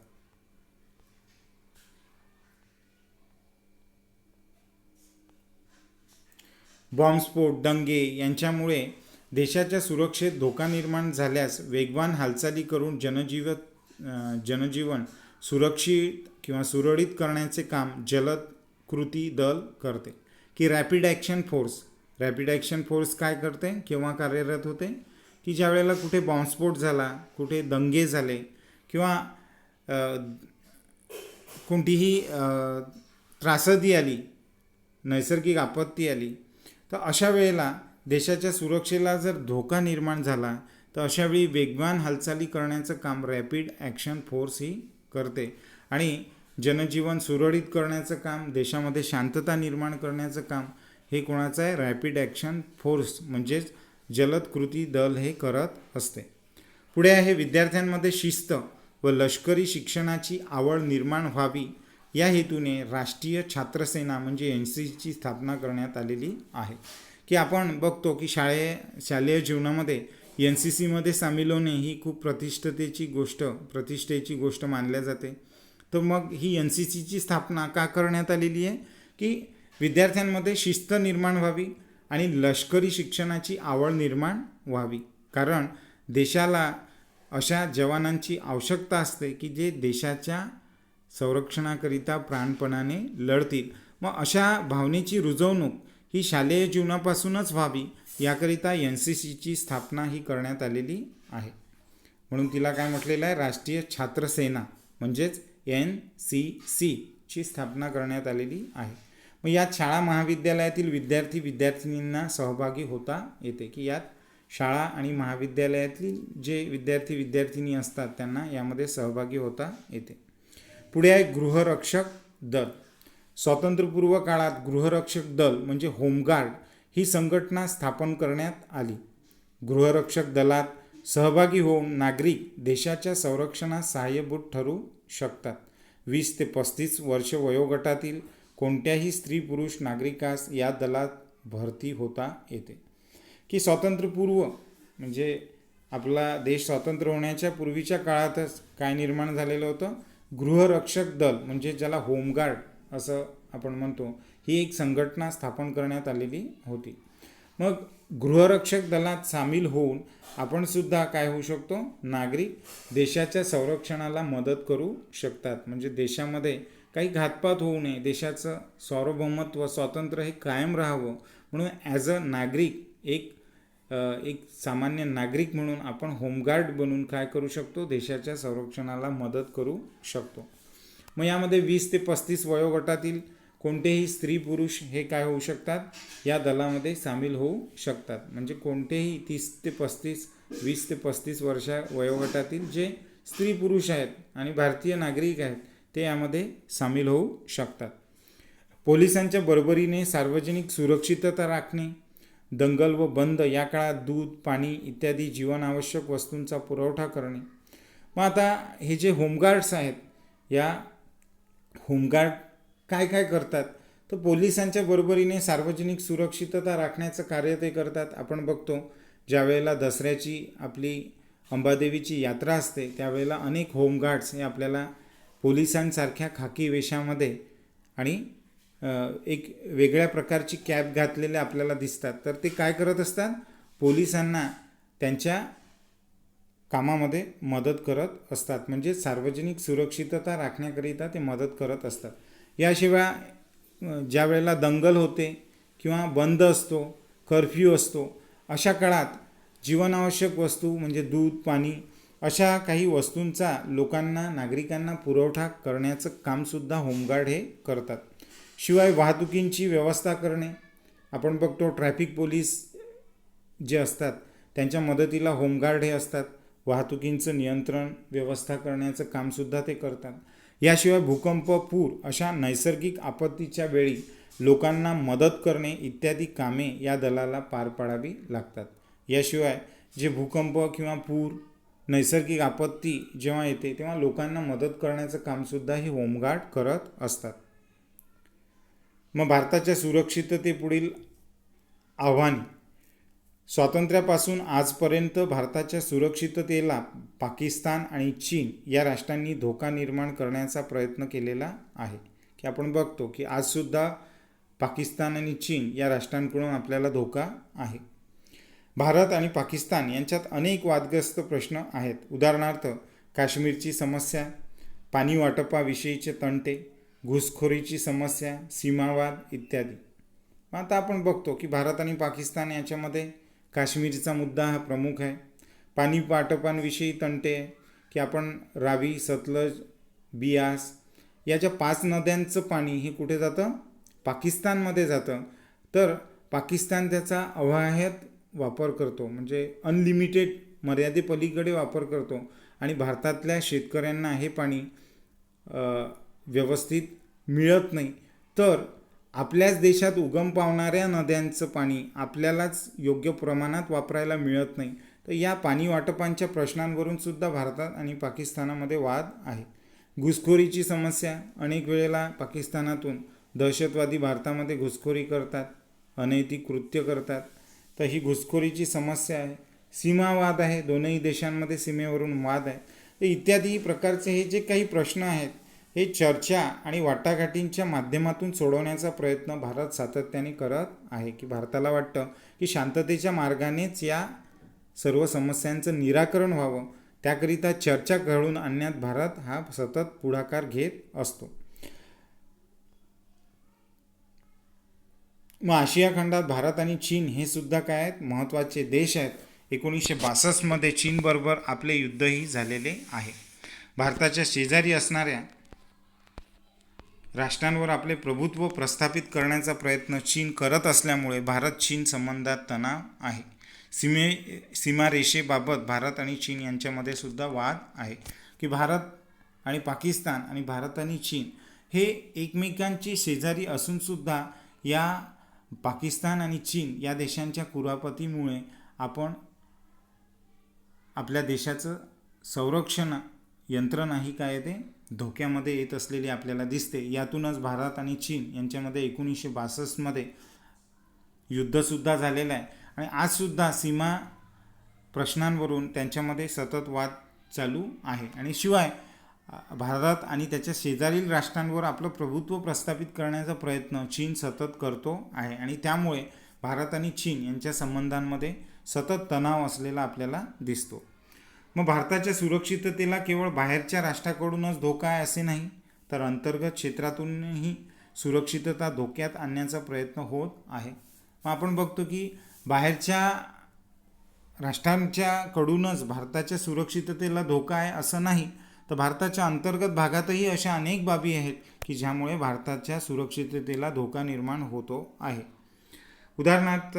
A: बॉम्बस्फोट, दंगे यांच्यामुळे देशाच्या सुरक्षेत धोका निर्माण झाल्यास वेगवान हालचाली करून जनजीवन सुरक्षित किंवा सुरळीत करण्याचे काम जलद कृती दल करते, की रॅपिड ॲक्शन फोर्स काय करते? केव्हा कार्यरत होते? की ज्या वेळेला कुठे बॉम्बस्फोट झाला, कुठे दंगे झाले किंवा कोणतीही त्रासदी आली, नैसर्गिक आपत्ती आली, तर अशा वेळेला देशाच्या सुरक्षेला जर धोका निर्माण झाला तर अशावेळी वेगवान हालचाली करण्याचं काम रॅपिड ॲक्शन फोर्स ही करते. आणि जनजीवन सुरळीत करण्याचं काम, देशामध्ये शांतता निर्माण करण्याचं काम हे कोणाचं आहे? रॅपिड ॲक्शन फोर्स म्हणजेच जलद कृती दल हे करत असते. पुढे आहे विद्यार्थ्यांमध्ये शिस्त व लष्करी शिक्षणाची आवड निर्माण व्हावी या हेतूने राष्ट्रीय छात्रसेना म्हणजे NCCची स्थापना करण्यात आलेली आहे. की आपण बघतो की शालेय जीवनामध्ये NCCमध्ये सामील होणे ही खूप प्रतिष्ठेची गोष्ट मानल्या जाते. तर मग ही NCCची स्थापना का करण्यात आलेली आहे? की विद्यार्थ्यांमध्ये शिस्त निर्माण व्हावी आणि लष्करी शिक्षणाची आवड निर्माण व्हावी, कारण देशाला अशा जवानांची आवश्यकता असते की जे देशाच्या संरक्षणाकरिता प्राणपणाने लढतील. मग अशा भावनेची रुजवणूक ही शालेय जीवनापासूनच व्हावी याकरिता NCCची स्थापना ही करण्यात आलेली आहे. म्हणून तिला काय म्हटलेलं आहे? राष्ट्रीय छात्रसेना म्हणजेच NCCची स्थापना करण्यात आलेली आहे. मग यात शाळा महाविद्यालयातील विद्यार्थींना सहभागी होता येते, की यात शाळा आणि महाविद्यालयातील जे विद्यार्थी असतात त्यांना यामध्ये सहभागी होता येते. पुढे आहे गृहरक्षक दल. स्वातंत्र्यपूर्व काळात गृहरक्षक दल म्हणजे होमगार्ड ही संघटना स्थापन करण्यात आली. गृहरक्षक दलात सहभागी होऊन नागरिक देशाच्या संरक्षणात सहाय्यभूत ठरू शकतात. 20 ते 35 वर्ष वयोगटातील कोणत्याही स्त्री पुरुष नागरिकास या दलात भरती होता येते. की स्वातंत्र्यपूर्व म्हणजे आपला देश स्वातंत्र्य होण्याच्या पूर्वीच्या काळातच काय निर्माण झालेलं होतं? गृहरक्षक दल म्हणजे ज्याला होमगार्ड असं आपण म्हणतो, ही एक संघटना स्थापन करण्यात आलेली होती. मग गृहरक्षक दलात सामील होऊन आपण सुद्धा काय होऊ शकतो, नागरिक देशाच्या संरक्षणाला मदत करू शकतात. म्हणजे देशामध्ये काही घातपात होऊ नये, देशाचं सार्वभौमत्व स्वातंत्र्य हे कायम राहावं म्हणून ॲज अ नागरिक एक सामान्य नागरिक म्हणून आपण होमगार्ड बनून काय करू शकतो, देशाच्या संरक्षणाला मदत करू शकतो. मग यामध्ये 20 ते 35 वयोगटातील कोणतेही स्त्री पुरुष हे काय होऊ शकतात, या दलामध्ये सामील होऊ शकतात. म्हणजे कोणतेही 30 ते 35 20 ते 35 वयोगटातील जे स्त्री पुरुष आहेत आणि भारतीय नागरिक आहेत ते यामध्ये सामील होऊ शकतात. पोलिसांच्या बरोबरीने सार्वजनिक सुरक्षितता राखणे, दंगल व बंद या काळात दूध, पाणी इत्यादी जीवनावश्यक वस्तूंचा पुरवठा करणे. मग आता हे जे होमगार्ड्स आहेत, या होमगार्ड काय काय करतात, तर पोलिसांच्या बरोबरीने सार्वजनिक सुरक्षितता राखण्याचं कार्य ते करतात. आपण बघतो ज्यावेळेला दसऱ्याची आपली अंबादेवीची यात्रा असते त्यावेळेला अनेक होमगार्ड्स हे आपल्याला पोलिसांसारख्या खाकी वेशामध्ये आणि एक वेगळ्या प्रकारची कॅप घातलेले आपल्याला दिसतात. तर ते काय करत असतात, पोलिसांना त्यांच्या कामामध्ये मदत करत असतात. म्हणजे सार्वजनिक सुरक्षितता राखण्याकरिता ते मदत करत असतात. याशिवाय ज्या वेळेला दंगल होते किंवा बंद असतो, कर्फ्यू असतो, अशा काळात जीवनावश्यक वस्तू म्हणजे दूध, पाणी अशा काही वस्तूंचा लोकांना, नागरिकांना पुरवठा करण्याचं कामसुद्धा होमगार्ड हे करतात. शिवाय वाहतुकींची व्यवस्था करणे, आपण बघतो ट्रॅफिक पोलीस जे असतात त्यांच्या मदतीला होमगार्ड हे असतात. वाहतुकींचं नियंत्रण व्यवस्था करण्याचं कामसुद्धा ते करतात. याशिवाय भूकंप, पूर अशा नैसर्गिक आपत्तीच्या वेळी लोकांना मदत करणे इत्यादी कामे या दलाला पार पाडावी लागतात. याशिवाय जे भूकंप किंवा पूर, नैसर्गिक आपत्ती जेव्हा येते तेव्हा लोकांना मदत करण्याचं कामसुद्धा हे होमगार्ड करत असतात. मग भारताच्या सुरक्षिततेपुढील आव्हाने. स्वातंत्र्यापासून आजपर्यंत भारताच्या सुरक्षिततेला पाकिस्तान आणि चीन या राष्ट्रांनी धोका निर्माण करण्याचा प्रयत्न केलेला आहे. की आपण बघतो की आजसुद्धा पाकिस्तान आणि चीन या राष्ट्रांकडून आपल्याला धोका आहे. भारत आणि पाकिस्तान यांच्यात अनेक वादग्रस्त प्रश्न आहेत. उदाहरणार्थ काश्मीरची समस्या, पाणी वाटपाविषयीचे तंटे, घुसखोरीची समस्या, सीमावाद इत्यादी. आता आपण बघतो की भारत आणि पाकिस्तान याच्यामध्ये काश्मीरचा मुद्दा हा प्रमुख आहे. पाणी वाटपांविषयी तंटे की आपण रावी, सतलज, बियास याच्या 5 नद्यांचं पाणी हे कुठे जातं, पाकिस्तानमध्ये जातं. तर पाकिस्तान त्याचा अवाह्यात वापर करतो, म्हणजे अनलिमिटेड मर्यादेपलीकडे वापर करतो आणि भारतातल्या शेतकऱ्यांना हे पाणी व्यवस्थित मिळत नाही. तर आपल्याच देशात उगम पावणाऱ्या नद्यांचं पाणी आपल्यालाच योग्य प्रमाणात वापरायला मिळत नाही. तर या पाणी वाटपांच्या प्रश्नांवरून सुद्धा भारतात आणि पाकिस्तानामध्ये वाद आहे. घुसखोरीची समस्या, अनेक वेळेला पाकिस्तानातून दहशतवादी भारतामध्ये घुसखोरी करतात, अनैतिक कृत्य करतात. तर ही घुसखोरीची समस्या आहे. सीमावाद आहे, दोनही देशांमध्ये सीमेवरून वाद आहे. तर इत्यादी प्रकारचे हे जे काही प्रश्न आहेत हे चर्चा आणि वाटाघाटींच्या माध्यमातून सोडवण्याचा प्रयत्न भारत सातत्याने करत आहे. की भारताला वाटतं की शांततेच्या मार्गानेच या सर्व समस्यांचं निराकरण व्हावं, त्याकरिता चर्चा घडवून आणण्यात भारत हा सतत पुढाकार घेत असतो. मग आशिया खंडात भारत आणि चीन हे सुद्धा काय आहेत, महत्त्वाचे देश आहेत. 1962 चीनबरोबर आपले युद्धही झालेले आहे. भारताच्या शेजारी असणाऱ्या राष्ट्रांवर आपले प्रभुत्व प्रस्थापित करण्याचा प्रयत्न चीन करत असल्यामुळे भारत चीन संबंधात तणाव आहे. सीमारेषेबाबत भारत आणि चीन यांच्यामध्ये सुद्धा वाद आहे. की भारत आणि पाकिस्तान आणि भारत आणि चीन हे एकमेकांची शेजारी असूनसुद्धा या पाकिस्तान आणि चीन या देशांच्या कुरापतीमुळे आपण आपल्या देशाचं संरक्षण यंत्रणा ही काय ते धोक्यामध्ये येत असलेली आपल्याला दिसते. यातूनच भारत आणि चीन यांच्यामध्ये 1962 युद्धसुद्धा झालेलं आहे आणि आजसुद्धा सीमा प्रश्नांवरून त्यांच्यामध्ये सतत वाद चालू आहे. आणि शिवाय भारत आणि त्याच्या शेजारील राष्ट्रांवर आपलं प्रभुत्व प्रस्थापित करण्याचा प्रयत्न चीन सतत करतो आहे आणि त्यामुळे भारत आणि चीन यांच्या संबंधांमध्ये सतत तणाव असलेला आपल्याला दिसतो. मग भारताच्या सुरक्षिततेला केवळ बाहेरच्या राष्ट्राकडूनच धोका आहे असे नाही, तर अंतर्गत क्षेत्रातूनही सुरक्षितता धोक्यात आणण्याचा प्रयत्न होत आहे. मग आपण बघतो की बाहेरच्या राष्ट्रांच्याकडूनच भारताच्या सुरक्षिततेला धोका आहे असं नाही, तर भारताच्या अंतर्गत भागातही अशा अनेक बाबी आहेत की ज्यामुळे भारताच्या सुरक्षिततेला धोका निर्माण होतो आहे. उदाहरणार्थ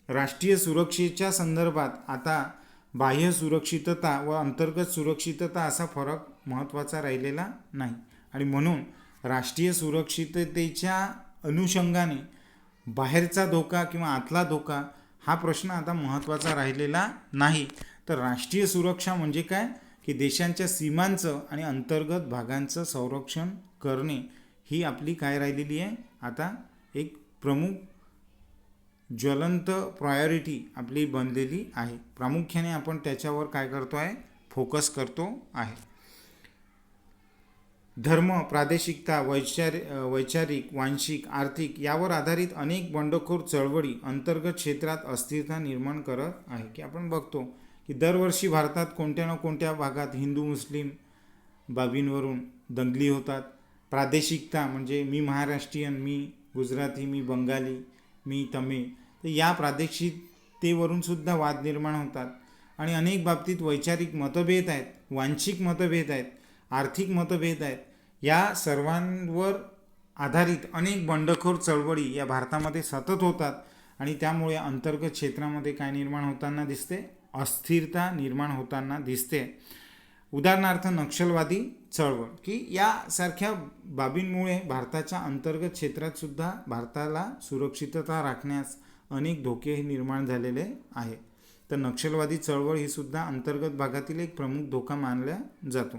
A: राष्ट्रीय सुरक्षेच्या संदर्भात आता बाह्य सुरक्षितता व अंतर्गत सुरक्षितता असा फरक महत्त्वाचा राहिलेला नाही, आणि म्हणून राष्ट्रीय सुरक्षिततेच्या अनुषंगाने बाहेरचा धोका किंवा आतला धोका हा प्रश्न आता महत्त्वाचा राहिलेला नाही. तर राष्ट्रीय सुरक्षा म्हणजे काय की देशांच्या सीमांचं आणि अंतर्गत भागांचं संरक्षण करणे ही आपली काय राहिलेली आहे, आता एक प्रमुख ज्वलंत प्रायोरिटी आपली बनलेली आहे. प्रामुख्याने आपण त्याच्यावर काय करतो आहे, फोकस करतो आहे. धर्म, प्रादेशिकता, वैचारिक, वांशिक, आर्थिक यावर आधारित अनेक बंडखोर चळवळी अंतर्गत क्षेत्रात अस्थिरता निर्माण करत आहे. की आपण बघतो की दरवर्षी भारतात कोणत्या ना कोणत्या भागात हिंदू मुस्लिम बाबींवरून दंगली होतात. प्रादेशिकता म्हणजे मी महाराष्ट्रीयन, मी गुजराती, मी बंगाली, मी तमिळ, तर या प्रादेशिकतेवरून सुद्धा वाद निर्माण होतात. आणि अनेक बाबतीत वैचारिक मतभेद आहेत, वांशिक मतभेद आहेत, आर्थिक मतभेद आहेत. या सर्वांवर आधारित अनेक बंडखोर चळवळी या भारतामध्ये सतत होतात, आणि त्यामुळे अंतर्गत क्षेत्रामध्ये काय निर्माण होताना दिसते, अस्थिरता निर्माण होताना दिसते. उदाहरणार्थ नक्षलवादी चळवळ, की यासारख्या बाबींमुळे भारताच्या अंतर्गत क्षेत्रात सुद्धा भारताला सुरक्षितता राखण्यास अनेक धोके निर्माण झालेले आहेत. तर नक्षलवादी चळवळ ही सुद्धा अंतर्गत भागातील एक प्रमुख धोका मानला जातो.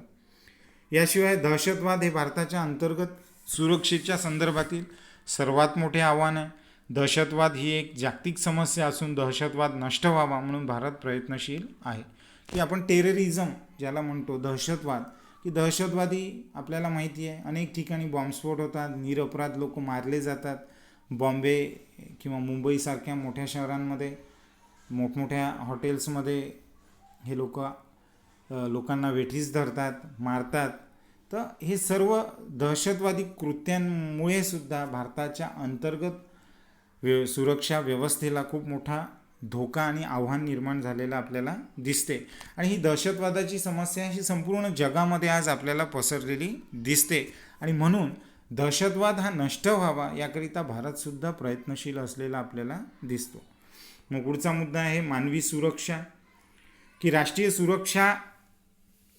A: याशिवाय दहशतवाद हे भारताच्या अंतर्गत सुरक्षेच्या संदर्भातील सर्वात मोठे आव्हान आहे. दहशतवाद ही एक जागतिक समस्या असून दहशतवाद नष्ट व्हावा म्हणून भारत प्रयत्नशील आहे. की आपण टेररिझम ज्याला म्हणतो, दहशतवाद, की दहशतवादी आपल्याला माहिती आहे अनेक ठिकाणी बॉम्बस्फोट होतात, निरपराध लोक मारले जातात. बॉम्बे किंवा मुंबईसारख्या मोठ्या शहरांमध्ये मोठमोठ्या हॉटेल्समध्ये हे लोकांना वेठीस धरतात, मारतात. तर हे सर्व दहशतवादी कृत्यांमुळे सुद्धा भारताच्या अंतर्गत सुरक्षा व्यवस्थेला खूप मोठा धोका आणि आव्हान निर्माण झालेलं आपल्याला दिसते. आणि ही दहशतवादाची समस्या ही संपूर्ण जगामध्ये आज आपल्याला पसरलेली दिसते, आणि म्हणून दहशतवाद हा नष्ट व्हावा याकरिता भारतसुद्धा प्रयत्नशील असलेला आपल्याला दिसतो. मग पुढचा मुद्दा आहे मानवी सुरक्षा, की राष्ट्रीय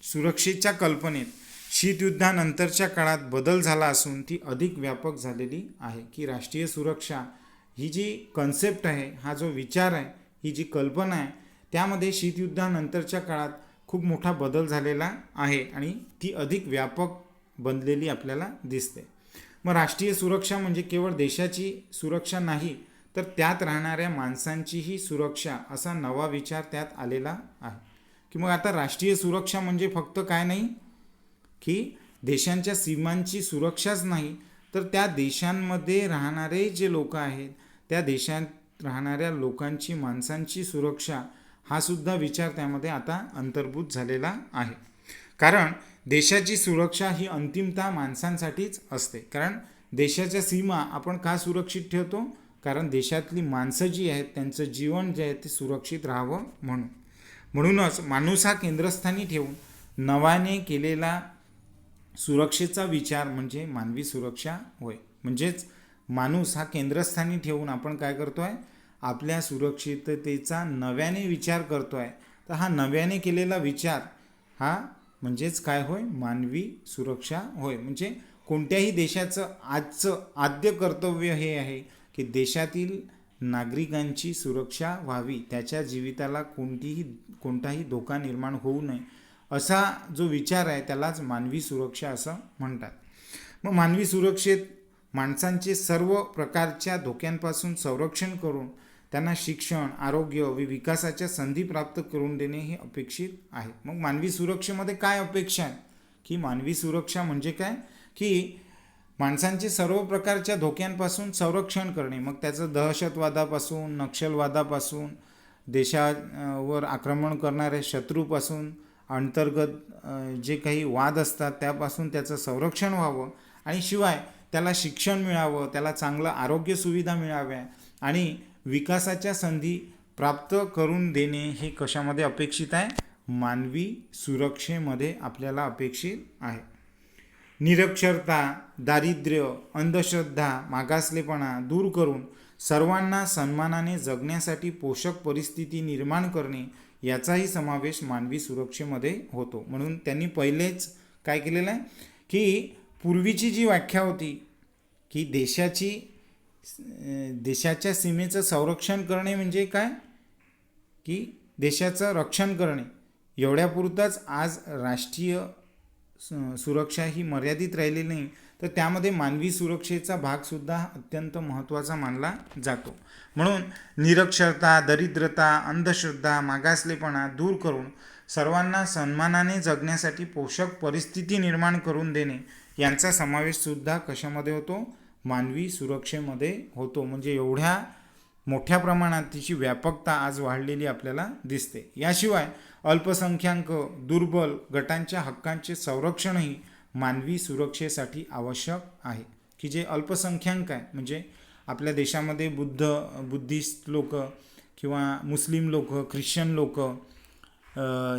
A: सुरक्षेच्या कल्पनेत शीतयुद्धानंतरच्या काळात बदल झाला असून ती अधिक व्यापक झालेली आहे. की राष्ट्रीय सुरक्षा ही जी कन्सेप्ट आहे, हा जो विचार आहे, ही जी कल्पना आहे, त्यामध्ये शीतयुद्धानंतरच्या काळात खूप मोठा बदल झालेला आहे आणि ती अधिक व्यापक बनलेली आपल्याला दिसते. मग राष्ट्रीय सुरक्षा म्हणजे केवळ देशाची सुरक्षा नाही, तर त्यात राहणाऱ्या माणसांचीही सुरक्षा असा नवा विचार त्यात आलेला आहे. की मग आता राष्ट्रीय सुरक्षा म्हणजे फक्त काय नाही, की देशांच्या सीमांची सुरक्षाच नाही, तर त्या देशांमध्ये राहणारे जे लोक आहेत, त्या देशात राहणाऱ्या लोकांची, माणसांची सुरक्षा हा सुद्धा विचार त्यामध्ये आता अंतर्भूत झालेला आहे. कारण देशाची सुरक्षा ही अंतिमतः माणसांसाठीच असते. कारण देशाच्या सीमा आपण का सुरक्षित ठेवतो, कारण देशातली माणसं जी आहेत त्यांचं जीवन जे आहे ते सुरक्षित राहावं म्हणूनच माणूस हा केंद्रस्थानी ठेवून नव्याने केलेला सुरक्षेचा विचार म्हणजे मानवी सुरक्षा होय. म्हणजेच माणूस हा केंद्रस्थानी ठेवून आपण काय करतो आहे, आपल्या सुरक्षिततेचा नव्याने विचार करतो आहे. तर हा नव्याने केलेला विचार हा म्हणजेच काय होय, मानवी सुरक्षा होय. म्हणजे कोणत्याही देशाचं आजचं आद्य कर्तव्य हे आहे की देशातील नागरिकांची सुरक्षा व्हावी, त्याच्या जीविताला कोणताही धोका निर्माण होऊ नये, असा जो विचार आहे त्यालाच मानवी सुरक्षा असं म्हणतात. मग मानवी सुरक्षेत माणसांचे सर्व प्रकारच्या धोक्यांपासून संरक्षण करून त्यांना शिक्षण, आरोग्य व विकासाच्या संधी प्राप्त करून देणे हे अपेक्षित आहे. मग मानवी सुरक्षेमध्ये काय अपेक्षा आहे, की मानवी सुरक्षा म्हणजे काय, की माणसांचे सर्व प्रकारच्या धोक्यांपासून संरक्षण करणे, मग त्याचं दहशतवादापासून, नक्षलवादापासून, देशावर आक्रमण करणाऱ्या शत्रूपासून, अंतर्गत जे काही वाद असतात त्यापासून त्याचं संरक्षण व्हावं, आणि शिवाय त्याला शिक्षण मिळावं, त्याला चांगलं आरोग्य सुविधा मिळाव्या आणि विकासाच्या संधी प्राप्त करून देणे हे कशामध्ये अपेक्षित आहे? मानवी सुरक्षेमध्ये आपल्याला अपेक्षित आहे. निरक्षरता, दारिद्र्य, अंधश्रद्धा, मागासलेपणा दूर करून सर्वांना सन्मानाने जगण्यासाठी पोषक परिस्थिती निर्माण करणे याचाही समावेश मानवी सुरक्षेमध्ये होतो. म्हणून त्यांनी पहिलेच काय केलेलं आहे की पूर्वीची जी व्याख्या होती की देशाच्या सीमेचं संरक्षण करणे म्हणजे काय, की देशाचं रक्षण करणे, एवढ्यापुरताच आज राष्ट्रीय सुरक्षा ही मर्यादित राहिलेली नाही, तर त्यामध्ये मानवी सुरक्षेचा भागसुद्धा अत्यंत महत्त्वाचा मानला जातो. म्हणून निरक्षरता, दरिद्रता, अंधश्रद्धा, मागासलेपणा दूर करून सर्वांना सन्मानाने जगण्यासाठी पोषक परिस्थिती निर्माण करून देणे यांचा समावेशसुद्धा कशामध्ये होतो? मानवी सुरक्षेमध्ये होतो. म्हणजे एवढ्या मोठ्या प्रमाणात तिची व्यापकता आज वाढलेली आपल्याला दिसते. याशिवाय अल्पसंख्याक, दुर्बल गटांच्या हक्कांचे संरक्षणही मानवी सुरक्षेसाठी आवश्यक आहे. की जे अल्पसंख्याक आहे, म्हणजे आपल्या देशामध्ये बुद्धिस्ट लोक किंवा मुस्लिम लोक, ख्रिश्चन लोक,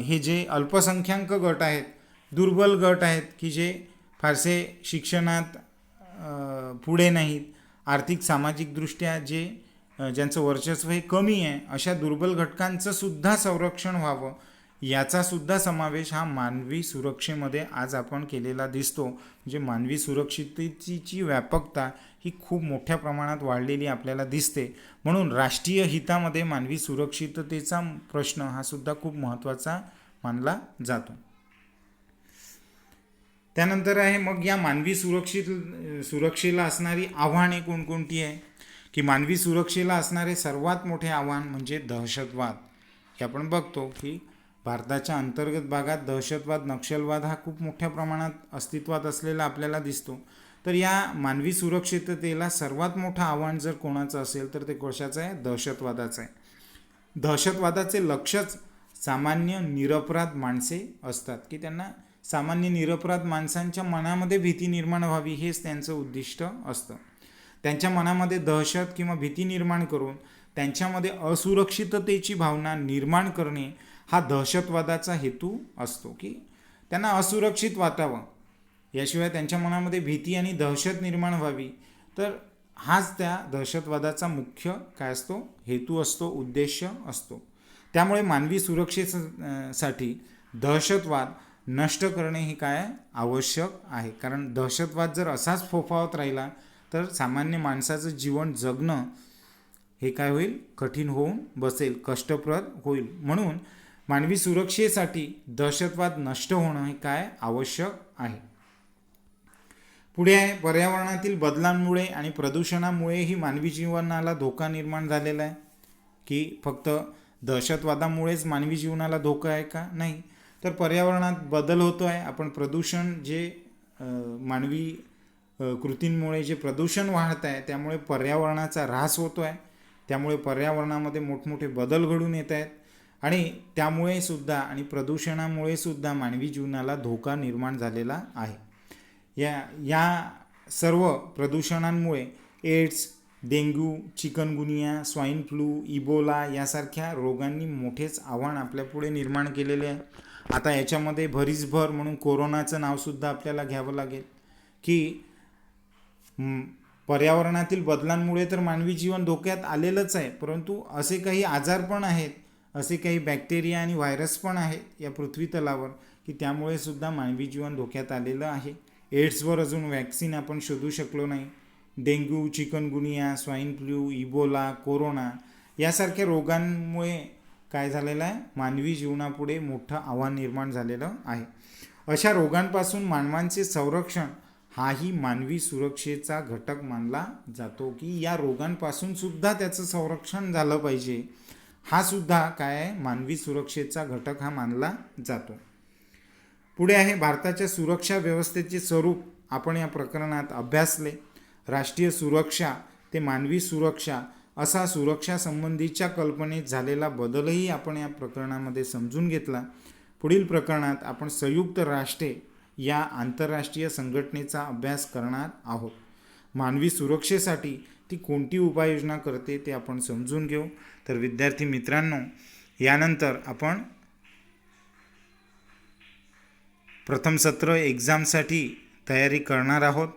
A: हे जे अल्पसंख्याक गट आहेत, दुर्बल गट आहेत, की जे फारसे शिक्षणात पुढे नाहीत, आर्थिक सामाजिकदृष्ट्या ज्यांचं वर्चस्व हे कमी आहे, अशा दुर्बल घटकांचं सुद्धा संरक्षण व्हावं याचा सुद्धा समावेश हा मानवी सुरक्षेमध्ये आज आपण केलेला दिसतो. म्हणजे मानवी सुरक्षिततेची व्यापकता ही खूप मोठ्या प्रमाणात वाढलेली आपल्याला दिसते. म्हणून राष्ट्रीय हितामध्ये मानवी सुरक्षिततेचा प्रश्न हा सुद्धा खूप महत्त्वाचा मानला जातो. त्यानंतर आहे मग या मानवी सुरक्षेला असणारी आव्हाने कोणकोणती आहे? की मानवी सुरक्षेला असणारे सर्वात मोठे आव्हान म्हणजे दहशतवाद. हे आपण बघतो की भारताच्या अंतर्गत भागात दहशतवाद, नक्षलवाद हा खूप मोठ्या प्रमाणात अस्तित्वात असलेला आपल्याला दिसतो. तर या मानवी सुरक्षिततेला सर्वात मोठं आव्हान जर कोणाचं असेल तर ते कशाचं आहे? दहशतवादाचं आहे. दहशतवादाचे लक्षच सामान्य निरपराध माणसे असतात, की त्यांना सामान्य निरपराध माणसांच्या मनामध्ये भीती निर्माण व्हावी हेच त्यांचं उद्दिष्ट असतं. त्यांच्या मनामध्ये दहशत किंवा भीती निर्माण करून त्यांच्यामध्ये असुरक्षिततेची भावना निर्माण करणे हा दहशतवादाचा हेतू असतो. की त्यांना असुरक्षित वाटावं, याशिवाय त्यांच्या मनामध्ये भीती आणि दहशत निर्माण व्हावी, तर हाच त्या दहशतवादाचा मुख्य काय असतो? हेतू असतो, उद्देश असतो. त्यामुळे मानवी सुरक्षेसाठी दहशतवाद नष्ट करणे हे काय आवश्यक आहे. कारण दहशतवाद जर असाच फोफावत राहिला तर सामान्य माणसाचं जीवन जगणं हे काय होईल? कठीण होऊन बसेल, कष्टप्रद होईल. म्हणून मानवी सुरक्षेसाठी दहशतवाद नष्ट होणं हे काय आवश्यक आहे. पुढे आहे पर्यावरणातील बदलांमुळे आणि प्रदूषणामुळेही मानवी जीवनाला धोका निर्माण झालेला आहे. की फक्त दहशतवादामुळेच मानवी जीवनाला धोका आहे का? नाही, तर पर्यावरणात बदल होतो आहे. आपण प्रदूषण जे मानवी कृतींमुळे जे प्रदूषण वाढत आहे त्यामुळे पर्यावरणाचा ऱ्हास होतो आहे. त्यामुळे पर्यावरणामध्ये मोठमोठे बदल घडून येत आहेत आणि त्यामुळे सुद्धा आणि प्रदूषणामुळे सुद्धा मानवी जीवनाला धोका निर्माण झालेला आहे. या सर्व प्रदूषणांमुळे AIDS, dengue, chikungunya, swine flu, Ebola यासारख्या रोगांनी मोठेच आव्हान आपल्यापुढे निर्माण केलेले आहे. आता याच्यामध्ये भरीसभर म्हणून कोरोनाचं नावसुद्धा आपल्याला घ्यावं लागेल. की पर्यावरणातील बदलांमुळे तर मानवी जीवन धोक्यात आलेलंच आहे, परंतु असे काही आजार पण आहेत, असे काही बॅक्टेरिया आणि व्हायरस पण आहेत या पृथ्वी तलावर की त्यामुळे सुद्धा मानवी जीवन धोक्यात आलेलं आहे. एड्सवर अजून वॅक्सिन आपण शोधू शकलो नाही. Dengue, chikungunya, swine flu, Ebola, corona यासारख्या रोगांमुळे काय झालेलं आहे? मानवी जीवनापुढे मोठं आव्हान निर्माण झालेलं आहे. अशा रोगांपासून मानवांचे संरक्षण हाही मानवी सुरक्षेचा घटक मानला जातो. की या रोगांपासून सुद्धा त्याचं संरक्षण झालं पाहिजे, हा सुद्धा काय आहे? मानवी सुरक्षेचा घटक हा मानला जातो. पुढे आहे भारताच्या सुरक्षा व्यवस्थेचे स्वरूप आपण या प्रकरणात अभ्यासले. राष्ट्रीय सुरक्षा ते मानवी सुरक्षा असा सुरक्षा संबंधीच्या कल्पनेत झालेला बदलही आपण या प्रकरणामध्ये समजून घेतला. पुढील प्रकरणात आपण संयुक्त राष्ट्रे या आंतरराष्ट्रीय संघटनेचा अभ्यास करणार आहोत. मानवी सुरक्षेसाठी ती कोणती उपाययोजना करते ते आपण समजून घेऊ. तर विद्यार्थी मित्रांनो, यानंतर आपण प्रथम सत्र एक्झामसाठी तयारी करणार आहोत.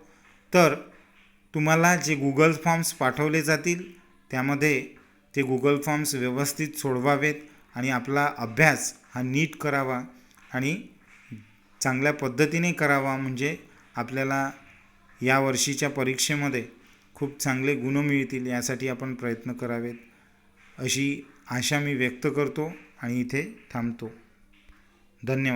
A: तर तुम्हाला जे गुगल फॉर्म्स पाठवले जातील त्यामध्ये ते गुगल फॉर्म्स व्यवस्थित सोडवावेत आणि आपला अभ्यास हा नीट करावा आणि चांगल्या पद्धतीने करावा, म्हणजे आपल्याला या वर्षीच्या परीक्षेमध्ये खूप चांगले गुण मिळतील यासाठी आपण प्रयत्न करावेत अशी आशा मी व्यक्त करतो आणि इथे थांबतो. धन्यवाद.